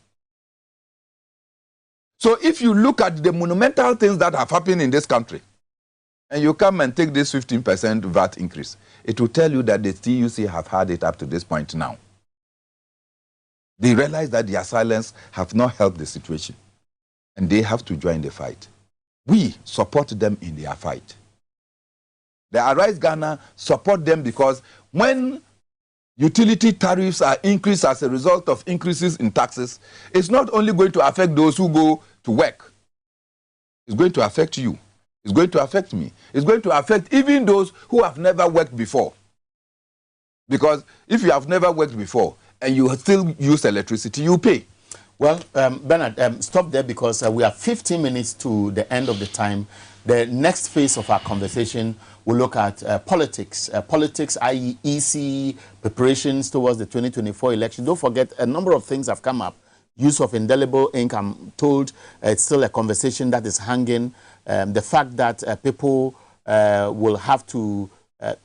So if you look at the monumental things that have happened in this country, and you come and take this 15% VAT increase, it will tell you that the TUC have had it up to this point now. They realize that their silence have not helped the situation, and they have to join the fight. We support them in their fight. The Arise Ghana support them because when utility tariffs are increased as a result of increases in taxes, it's not only going to affect those who go to work. It's going to affect you. It's going to affect me. It's going to affect even those who have never worked before. Because if you have never worked before and you still use electricity, you pay. Well, Bernard, stop there because we are 15 minutes to the end of the time. The next phase of our conversation will look at politics. Politics, i.e. EC, preparations towards the 2024 election. Don't forget, a number of things have come up. Use of indelible ink, I'm told it's still a conversation that is hanging. The fact that people will have to,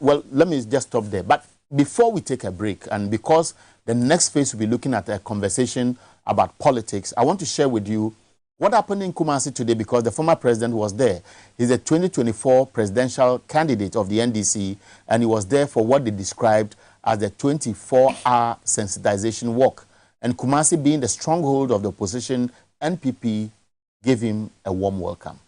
well, let me just stop there. But before we take a break, and because the next phase will be looking at a conversation about politics, I want to share with you what happened in Kumasi today because the former president was there. He's a 2024 presidential candidate of the NDC, and he was there for what they described as the 24-hour sensitization walk. And Kumasi, being the stronghold of the opposition, NPP gave him a warm welcome.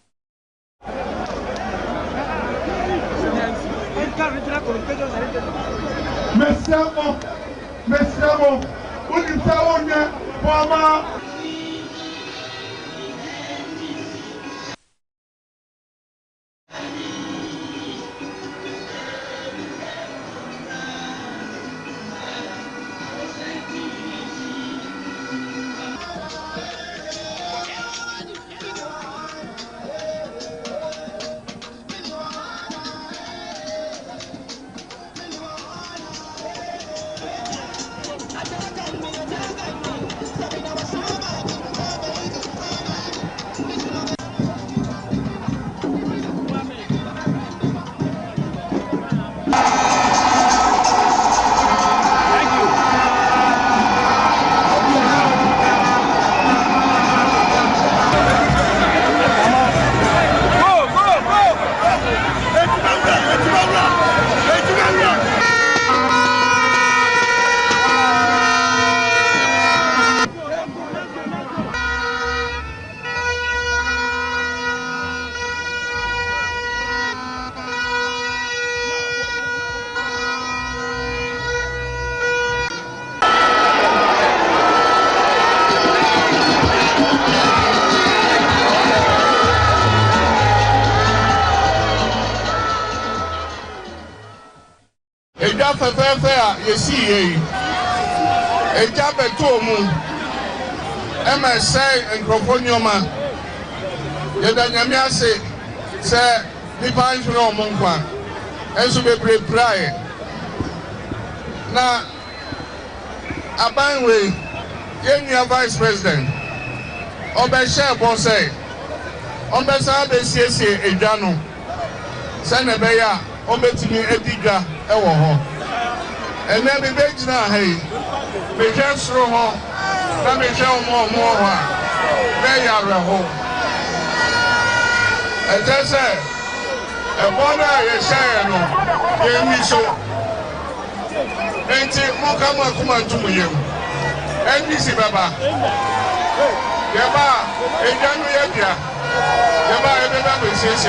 MSA and Croponioma, Yadanyamia say, the pines no monqua, and so be pray. Now, a bangway, Kenya Vice President, Obesha Bose, Ombesa Besiese, Ejano, Senebeya, Obetini Ediga, Ewoho, and then the Bejna Hay, we just throw home. Let me show more. They are a home. And that's it. A border is saying, give me so. And come on to you. And this is Baba. Yaba, a young Yaba, everybody says,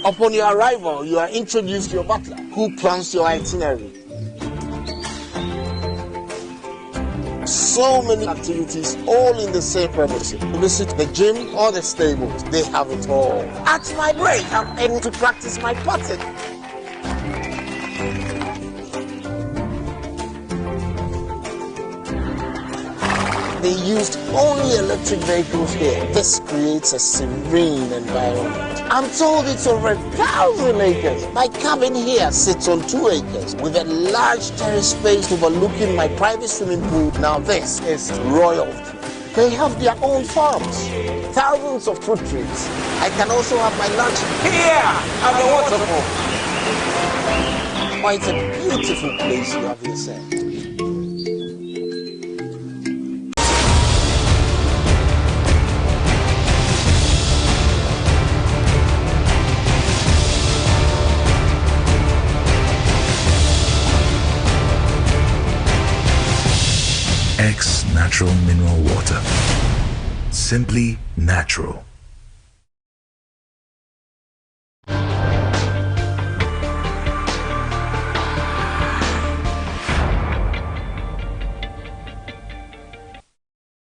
Upon your arrival, you are introduced to your butler, who plans your itinerary. So many activities, all in the same premises. Visit the gym or the stables, they have it all. At my break, I'm able to practice my putting. They used only electric vehicles here. This creates a serene environment. I'm told it's over 1,000 acres. My cabin here sits on 2 acres with a large terrace space overlooking my private swimming pool. Now this is royalty. They have their own farms, thousands of fruit trees. I can also have my lunch here at the waterfall. Oh, it's a beautiful place you have yourself. X Natural Mineral Water. Simply natural.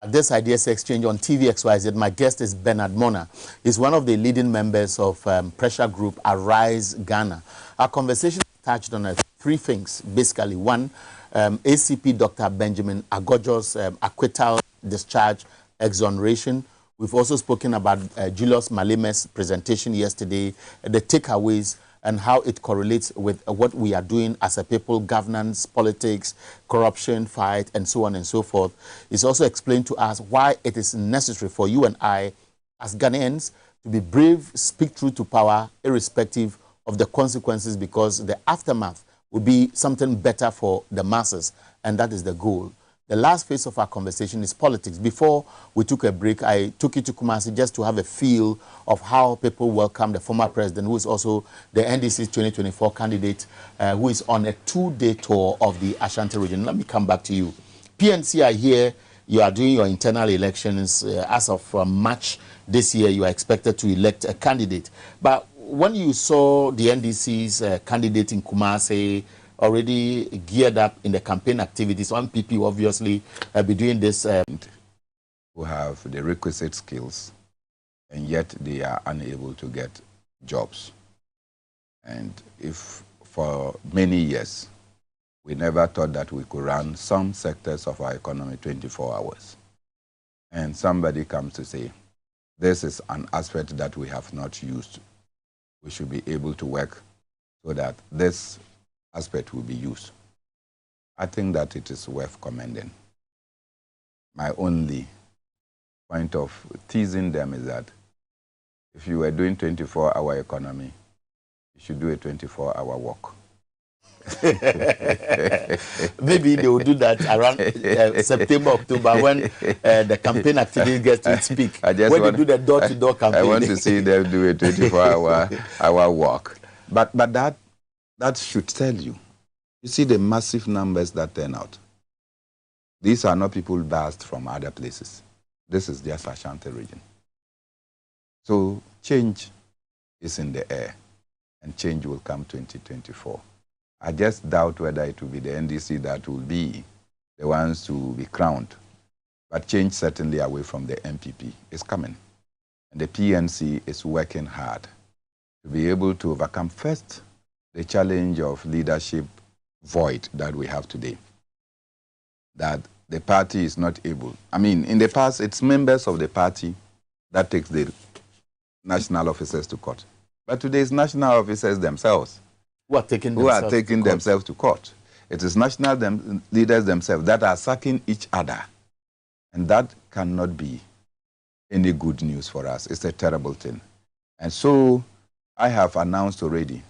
This Ideas Exchange on TVXYZ, my guest is Bernard Mona. He's one of the leading members of pressure group Arise Ghana. Our conversation touched on 3 things, basically. 1, ACP Dr. Benjamin Agojo's acquittal, discharge, exoneration. We've also spoken about Julius Maleme's presentation yesterday, the takeaways, and how it correlates with what we are doing as a people, governance, politics, corruption, fight, and so on and so forth. It's also explained to us why it is necessary for you and I, as Ghanaians, to be brave, speak truth to power, irrespective of the consequences, because the aftermath will be something better for the masses, and that is the goal. The last phase of our conversation is politics. Before we took a break, I took you to Kumasi just to have a feel of how people welcome the former president, who is also the NDC's 2024 candidate, who is on a 2-day tour of the Ashanti region. Let me come back to you. PNC, I hear you are doing your internal elections. As of March this year, you are expected to elect a candidate. But when you saw the NDC's candidate in Kumasi already geared up in the campaign activities, one PP will obviously be doing this. Who have the requisite skills, and yet they are unable to get jobs. And if for many years, we never thought that we could run some sectors of our economy 24 hours. And somebody comes to say, this is an aspect that we have not used. We should be able to work so that this aspect will be used. I think that it is worth commending. My only point of teasing them is that if you were doing 24-hour economy, you should do a 24-hour walk. Maybe they will do that around September, October, when the campaign activity gets to its peak. When they do the door-to-door campaign. I want to see them do a 24-hour walk. But that should tell you. You see the massive numbers that turn out. These are not people based from other places. This is just Ashanti region. So change is in the air, and change will come 2024. I just doubt whether it will be the NDC that will be the ones to be crowned. But change certainly away from the MPP is coming. And the PNC is working hard to be able to overcome first the challenge of leadership void that we have today. That the party is not able. I mean, in the past, it's members of the party that takes the national officers to court. But today, it's national officers themselves who are taking themselves to court. It is national leaders themselves that are sacking each other. And that cannot be any good news for us. It's a terrible thing. And so I have announced already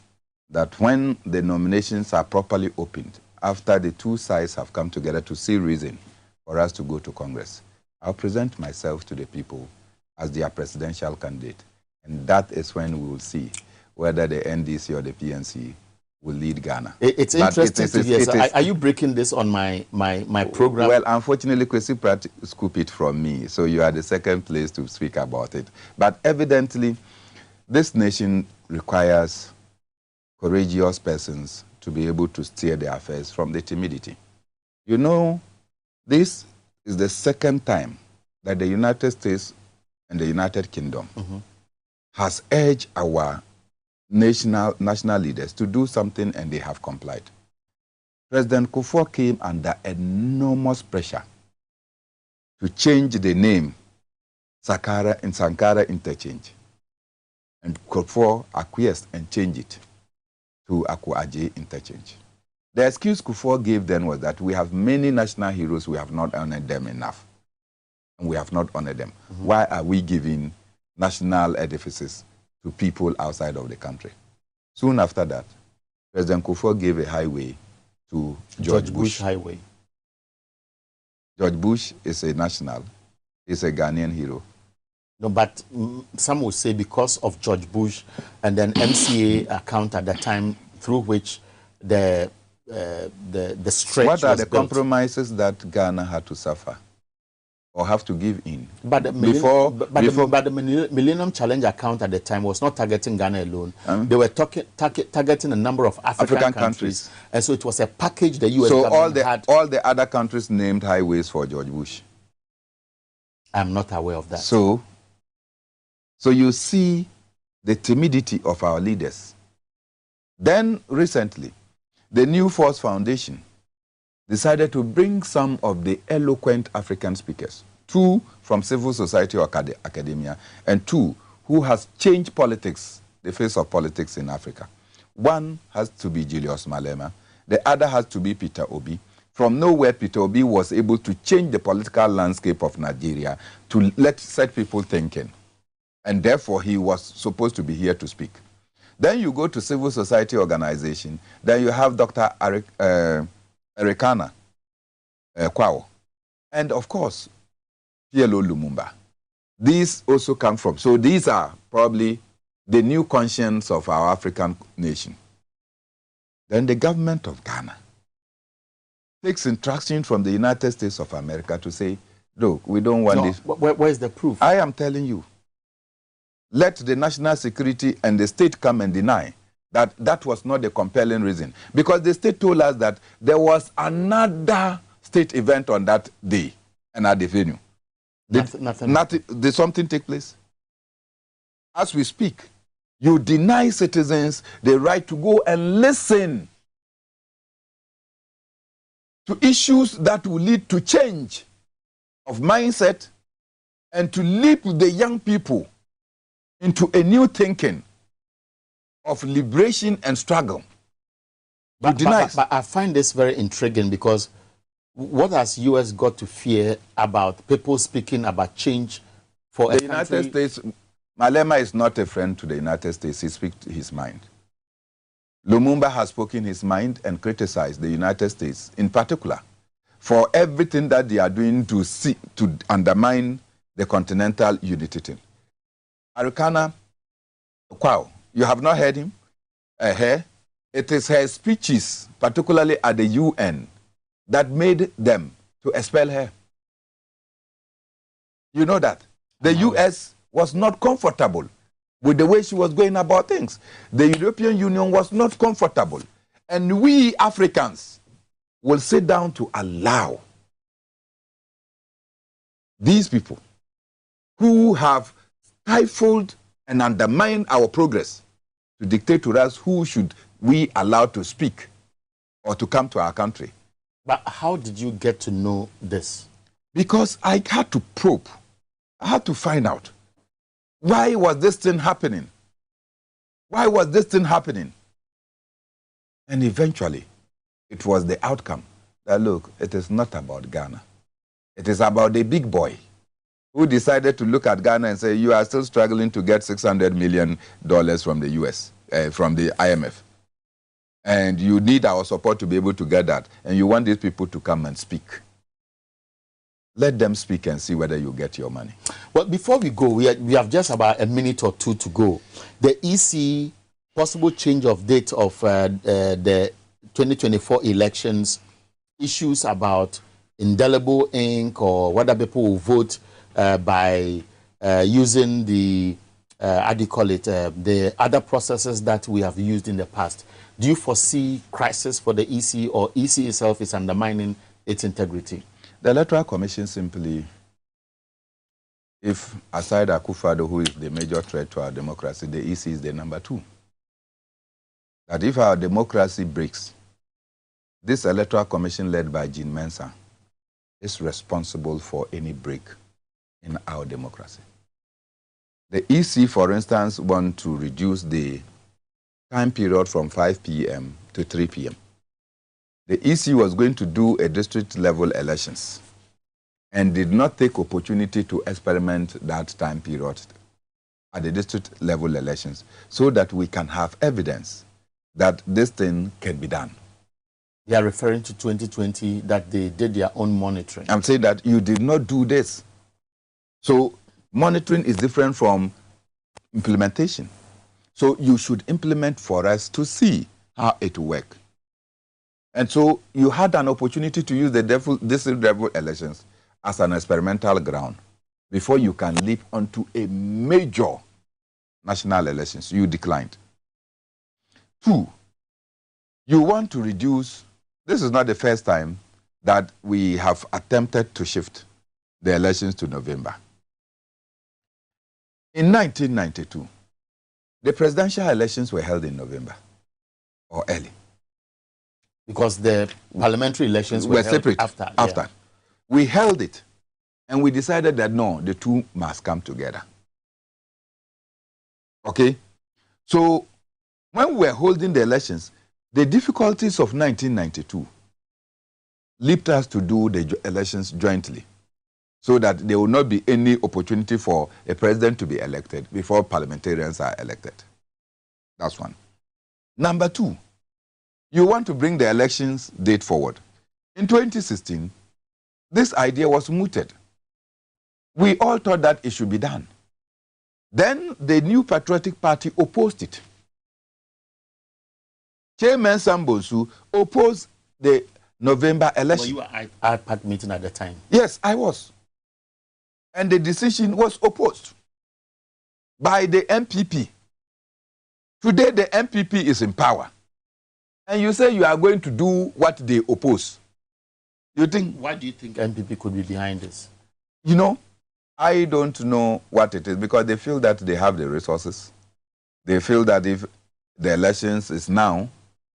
that when the nominations are properly opened, after the 2 sides have come together to see reason for us to go to Congress, I'll present myself to the people as their presidential candidate. And that is when we will see whether the NDC or the PNC will lead Ghana. It's interesting to hear. So are you breaking this on my program? Well, unfortunately, Kwesi Pratt scooped it from me, so you are the second place to speak about it. But evidently, this nation requires courageous persons to be able to steer their affairs from the timidity. You know, this is the second time that the United States and the United Kingdom has urged our national leaders to do something, and they have complied. President Kufuor came under enormous pressure to change the name Sankara Interchange. And Kufuor acquiesced and changed it to Akwa-Ajay Interchange. The excuse Kufuor gave then was that we have many national heroes, we have not honored them enough. And we have not honored them. Why are we giving national edifices to people outside of the country? Soon after that, President Kufuor gave a highway to George Bush Highway. George Bush is a national, he's a Ghanaian hero. No, but some will say because of George Bush and then MCA account at the time through which the stretch What are was the built. compromises that Ghana had to suffer or have to give in? But the, the Millennium Challenge account at the time was not targeting Ghana alone. They were targeting a number of African countries. And so it was a package the U.S. government had. All the other countries named highways for George Bush. I'm not aware of that. So you see the timidity of our leaders. Then recently, the New Force Foundation decided to bring some of the eloquent African speakers, 2 from civil society or academia, and 2 who has changed politics, the face of politics in Africa. One has to be Julius Malema, the other has to be Peter Obi. From nowhere, Peter Obi was able to change the political landscape of Nigeria to set people thinking. And therefore, he was supposed to be here to speak. Then you go to civil society organization. Then you have Dr. Erikana Kwao. And of course, PLO Lumumba. These also come from. So these are probably the new conscience of our African nation. Then the government of Ghana takes instruction from the United States of America to say, look, we don't want this. Where's the proof? I am telling you. Let the national security and the state come and deny that that was not the compelling reason. Because the state told us that there was another state event on that day and at the venue. Did something take place? As we speak, you deny citizens the right to go and listen to issues that will lead to change of mindset and to lead the young people into a new thinking of liberation and struggle. But I find this very intriguing because what has U.S. got to fear about people speaking about change for the United States? Malema is not a friend to the United States. He speaks his mind. Lumumba has spoken his mind and criticized the United States, in particular, for everything that they are doing to undermine the continental unity thing. Erikana Kwao, you have not heard him? It is her speeches, particularly at the UN, that made them to expel her. You know that. The US was not comfortable with the way she was going about things. The European Union was not comfortable. And we Africans will sit down to allow these people who have stifled and undermined our progress to dictate to us who should we allow to speak or to come to our country. But how did you get to know this? Because I had to probe. I had to find out. Why was this thing happening? Why was this thing happening? And eventually, it was the outcome that, look, it is not about Ghana. It is about the big boy who decided to look at Ghana and say, you are still struggling to get $600 million from the US, from the IMF. And you need our support to be able to get that. And you want these people to come and speak. Let them speak and see whether you get your money. Well, before we go, we have just about a minute or two to go. The EC possible change of date of the 2024 elections, issues about indelible ink or whether people will vote by using the how do you call it, the other processes that we have used in the past. Do you foresee crisis for the EC, or EC itself is undermining its integrity? The Electoral Commission simply, if aside Akufo-Addo, who is the major threat to our democracy, the EC is the number 2. That if our democracy breaks, this Electoral Commission led by Jean Mensa is responsible for any break in our democracy. The EC, for instance, want to reduce the time period from 5 p.m. to 3 p.m. The EC was going to do a district-level elections and did not take opportunity to experiment that time period at the district-level elections so that we can have evidence that this thing can be done. You are referring to 2020, that they did their own monitoring. I'm saying that you did not do this. So monitoring is different from implementation. So you should implement for us to see how it will work. And so you had an opportunity to use the district-level elections as an experimental ground before you can leap onto a major national elections. You declined. 2, you want to reduce. This is not the first time that we have attempted to shift the elections to November. In 1992, the presidential elections were held in November or early. Because the parliamentary elections were separate after. Yeah. We held it, and we decided that no, the two must come together. Okay? So when we were holding the elections, the difficulties of 1992 leaped us to do the elections jointly, so that there will not be any opportunity for a president to be elected before parliamentarians are elected. That's one. Number 2, you want to bring the elections date forward. In 2016, this idea was mooted. We all thought that it should be done. Then the New Patriotic Party opposed it. Chairman Sambosu opposed the November election. Well, you were at PAC meeting at the time. Yes, I was. And the decision was opposed by the MPP. Today, the MPP is in power. And you say you are going to do what they oppose. You think? Why do you think MPP could be behind this? You know, I don't know what it is, because they feel that they have the resources. They feel that if the elections is now,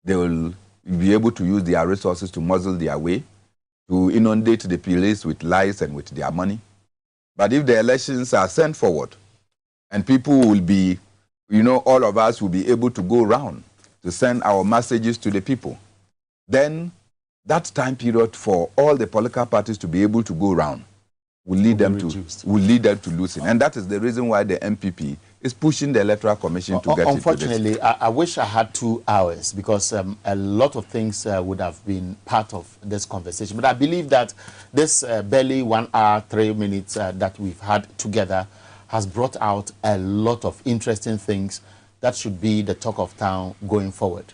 they will be able to use their resources to muzzle their way, to inundate the police with lies and with their money. But if the elections are sent forward and people will be, you know, all of us will be able to go around to send our messages to the people, then that time period for all the political parties to be able to go around will lead them to losing. And that is the reason why the MPP is pushing the Electoral Commission to get unfortunately, it to this. I wish I had 2 hours, because a lot of things would have been part of this conversation. But I believe that this barely 1 hour, 3 minutes that we've had together has brought out a lot of interesting things that should be the talk of town going forward.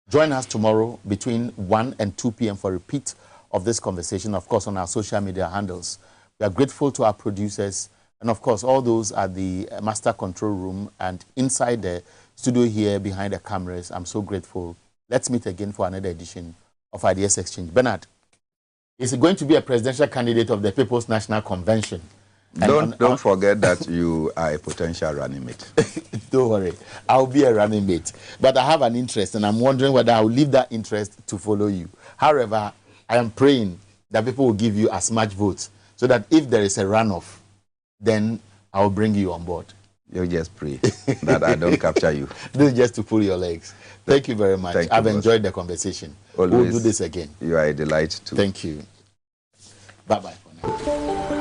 Join us tomorrow between 1 and 2 p.m. for a repeat of this conversation, of course, on our social media handles. We are grateful to our producers, and of course, all those at the master control room and inside the studio here behind the cameras. I'm so grateful. Let's meet again for another edition of Ideas Exchange. Bernard, is going to be a presidential candidate of the People's National Convention. Don't forget that you are a potential running mate. Don't worry, I'll be a running mate. But I have an interest, and I'm wondering whether I'll leave that interest to follow you. However, I am praying that people will give you as much votes, so that if there is a runoff, then I'll bring you on board. You just pray that I don't capture you. This is just to pull your legs. Thank you very much. I've enjoyed the conversation. Always. We'll do this again. You are a delight too. Thank you. Bye-bye for now.